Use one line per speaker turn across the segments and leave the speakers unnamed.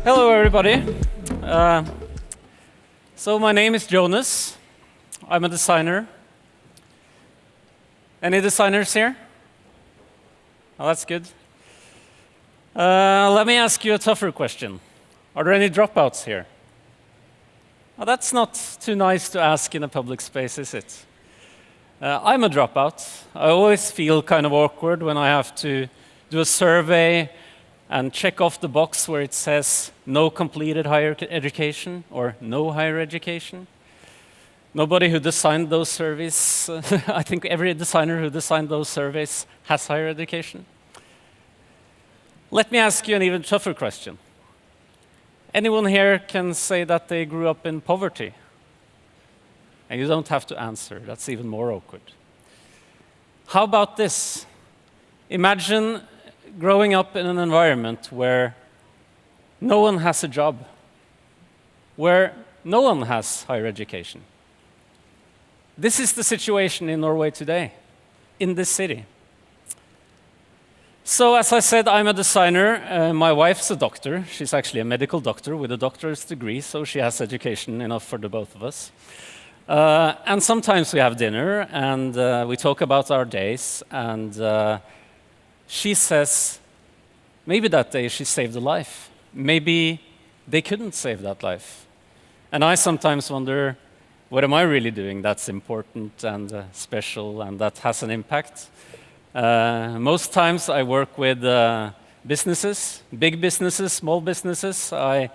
Hello, everybody. So my name is Jonas. I'm a designer. Any designers here? Oh, that's good. Let me ask you a tougher question. Are there any dropouts here? Well, that's not too nice to ask in a public space, is it? I'm a dropout. I always feel kind of awkward when I have to do a survey and check off the box where it says no completed higher education or no higher education. Nobody who designed those surveys, I think every designer who designed those surveys has higher education. Let me ask you an even tougher question. Anyone here can say that they grew up in poverty? And you don't have to answer, that's even more awkward. How about this? Imagine growing up in an environment where no one has a job, where no one has higher education. This is the situation in Norway today, in this city. So as I said, I'm a designer. My wife's a doctor. She's actually a medical doctor with a doctor's degree, so she has education enough for the both of us. And sometimes we have dinner, and we talk about our days, and she says, maybe that day she saved a life. Maybe they couldn't save that life. And I sometimes wonder, what am I really doing that's important and special and that has an impact? Most times I work with businesses, big businesses, small businesses. I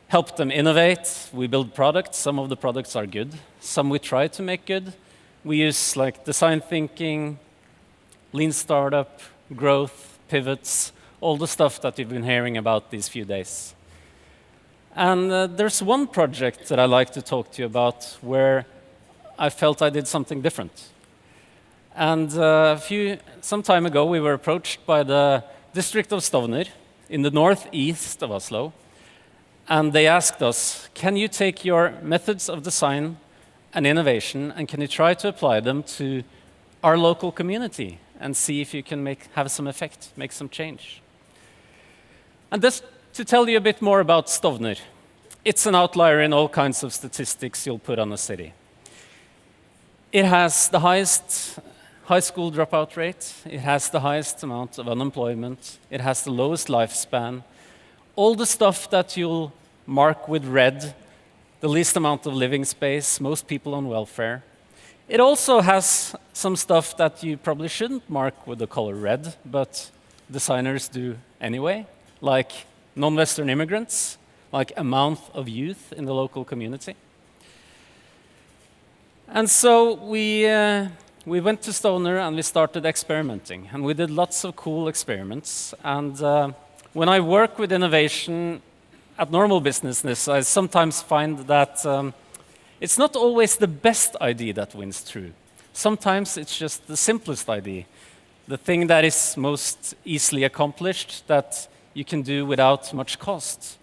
help them innovate. We build products. Some of the products are good. Some we try to make good. We use like design thinking, lean startup, growth, pivots, all the stuff that you've been hearing about these few days. And there's one project that I like to talk to you about where I felt I did something different. And some time ago, we were approached by the district of Stovner in the northeast of Oslo. And they asked us, can you take your methods of design and innovation and can you try to apply them to our local community and see if you can have some effect, make some change? And just to tell you a bit more about Stovner, it's an outlier in all kinds of statistics you'll put on a city. It has the highest high school dropout rate, it has the highest amount of unemployment, it has the lowest lifespan, all the stuff that you'll mark with red, the least amount of living space, most people on welfare. It also has some stuff that you probably shouldn't mark with the color red, but designers do anyway, like non-Western immigrants, like amount of youth in the local community. And so we went to Stovner and we started experimenting, and we did lots of cool experiments. And when I work with innovation at normal businesses, I sometimes find that it's not always the best idea that wins through. Sometimes it's just the simplest idea, the thing that is most easily accomplished, that you can do without much cost.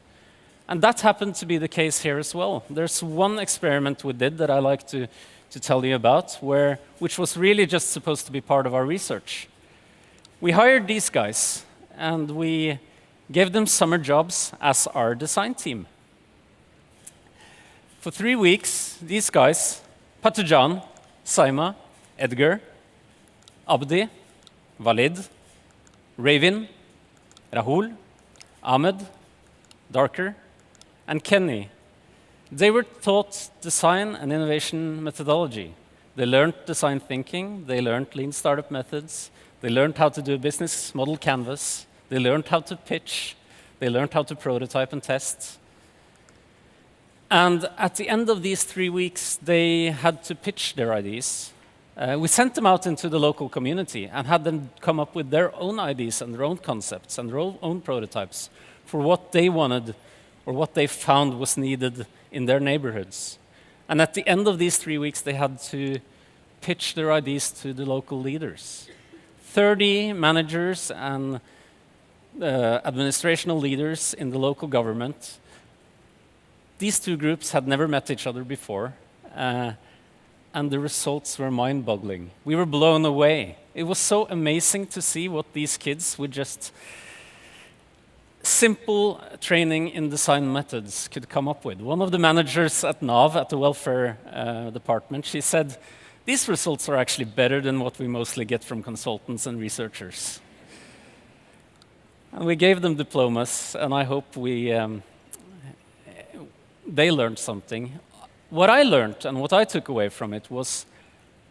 And that happened to be the case here as well. There's one experiment we did that I like to tell you about, which was really just supposed to be part of our research. We hired these guys, and we gave them summer jobs as our design team. For 3 weeks, these guys, Patujan, Saima, Edgar, Abdi, Walid, Ravin, Rahul, Ahmed, Darker, and Kenny, they were taught design and innovation methodology. They learned design thinking, they learned lean startup methods, they learned how to do a business model canvas, they learned how to pitch, they learned how to prototype and test. And at the end of these 3 weeks, they had to pitch their ideas. We sent them out into the local community and had them come up with their own ideas and their own concepts and their own prototypes for what they wanted or what they found was needed in their neighborhoods. And at the end of these 3 weeks, they had to pitch their ideas to the local leaders. 30 managers and administrational leaders in the local government. These two groups had never met each other before, and the results were mind-boggling. We were blown away. It was so amazing to see what these kids would just simple training in design methods could come up with. One of the managers at NAV, at the welfare department, she said, these results are actually better than what we mostly get from consultants and researchers. And we gave them diplomas, and I hope they learned something. What I learned and what I took away from it was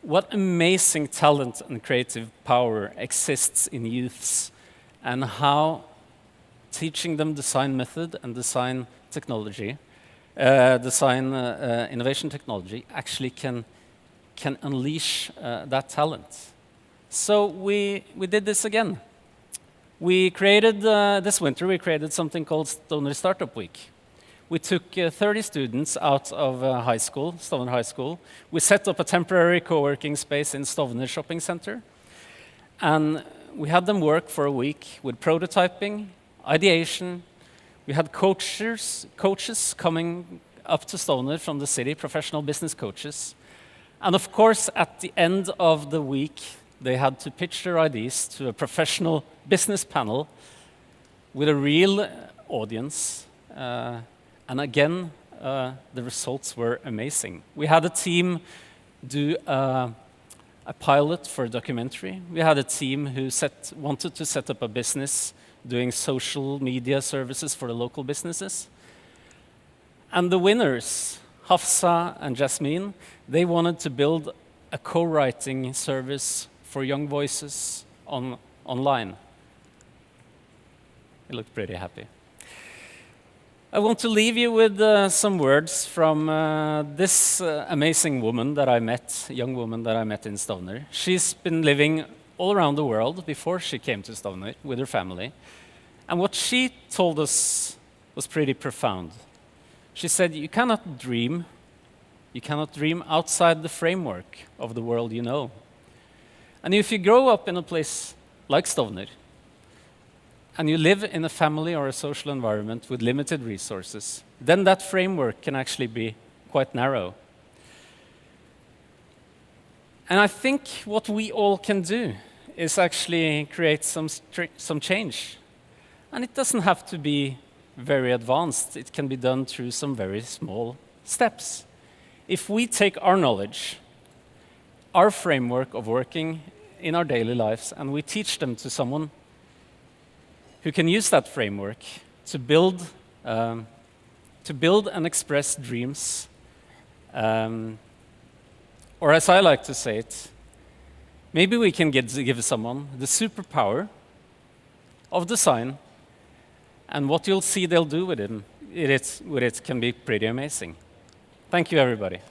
what amazing talent and creative power exists in youths, and how teaching them design method and design technology, innovation technology, actually can unleash that talent. So we did this again. We created, this winter, we created something called Stovner Startup Week. We took 30 students out of high school, Stovner High School. We set up a temporary co-working space in Stovner Shopping Center. And we had them work for a week with prototyping, ideation. We had coaches coming up to Stovner from the city, professional business coaches. And of course, at the end of the week, they had to pitch their ideas to a professional business panel with a real audience. And again, the results were amazing. We had a team do a pilot for a documentary. We had a team who wanted to set up a business doing social media services for the local businesses. And the winners, Hafsa and Jasmine, they wanted to build a co-writing service for young voices online. They looked pretty happy. I want to leave you with some words from this amazing woman that I met, young woman that I met in Stovner. She's been living all around the world before she came to Stovner with her family. And what she told us was pretty profound. She said, you cannot dream outside the framework of the world you know. And if you grow up in a place like Stovner, and you live in a family or a social environment with limited resources, then that framework can actually be quite narrow. And I think what we all can do is actually create some change. And it doesn't have to be very advanced. It can be done through some very small steps. If we take our knowledge, our framework of working in our daily lives, and we teach them to someone who can use that framework to build and express dreams, or as I like to say it, maybe we can give someone the superpower of design, and what you'll see they'll do with it can be pretty amazing. Thank you, everybody.